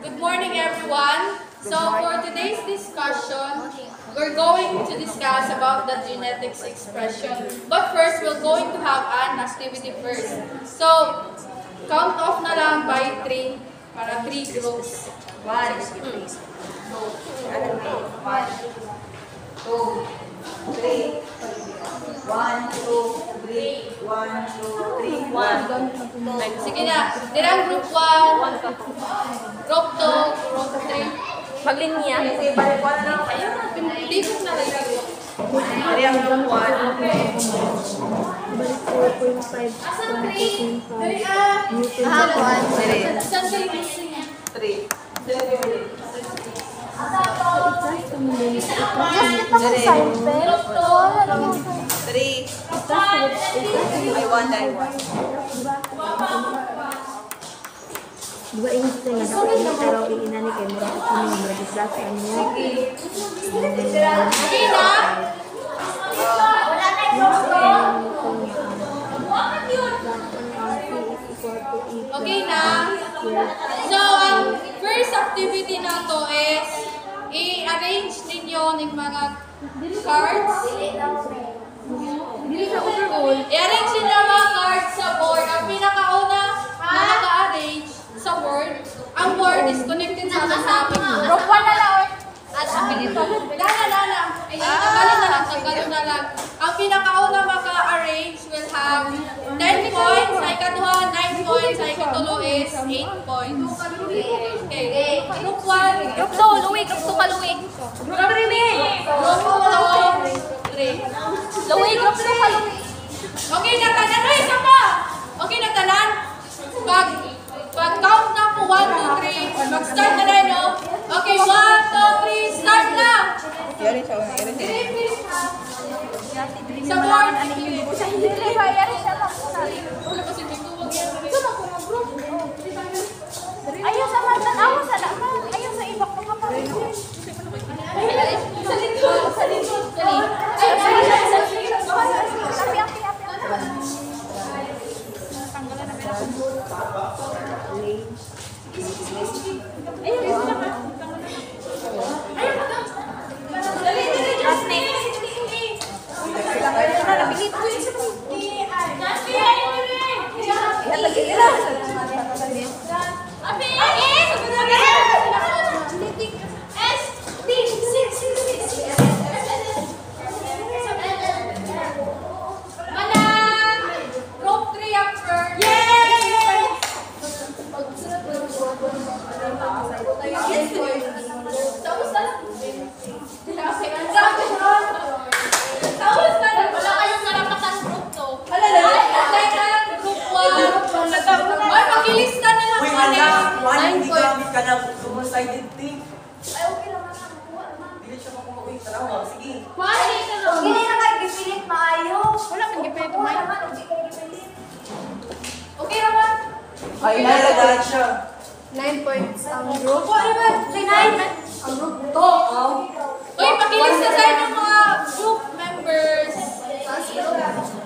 Good morning, everyone. So for today's discussion, we're going to discuss about the genetics expression. But first, we're going to have an activity first. So, count off na lang by 3 para 3 groups. 1, 2, 3. 1, 2, 3. 1, 2, 3. 1. Sige na. Dirang group 1, group 2, group 3. Maglinya. Ayun na, pinipot na lang yung group. Ari ang group 1. Balik 4.5. Asan 3? Dali ah! Hapon. Saan kayo gusto niya? 3. Group 2. 3. Ay, 1 dahil 1. Dua ingat na nga ako ini pero iinani kay mo ako kami mag-register niya. Okay na? Okay na? So, ang first activity na to is i-arrange ninyo ng mga cards. I-arrange ninyo ang mga cards sa board. Ang pinakauna na naka-arrange sa board, ang board is connected sa kasama mo. Group 1 na lang. Dala. Tanggalin na lang. Ang pinakauna maka-arrange will have 10 points, sa ikaduha 9 points, sa ikatulo is 8 points. Okay. Group 1. Group 2, Louie. Group 2 ka, Louie. Group 3. Group 3. Louie, Group 2 ka, Louie. Okay, natanan. Ay, isa pa! Okay, natanan. Pag count na po, 1, 2, 3. Mag-start na rin, no? Okay, 1, 2, 3, start na! Yari siya. Yari siya. Sa board. Sa hindi rin, bayari siya lang. Wala kasi may tuwag yan. Ito na po, mag-group. Ayaw sa matan. Ayaw sa laman. Ayaw sa ibak mga kapatid. Sa likod. Sa likod. Dali. Api. Magilista na lang. Uy, hala! 1 hindi gamit ka na two-sided tape. Hindi siya makuha. Uy, tarawa. Sige. Hindi na kayo gipilit maayo. Wala kang gipilit maayo. Okay naman. Ay, nalagay siya. 9 points ang group. Ang group to. Uy, pakilista tayo ng mga group members.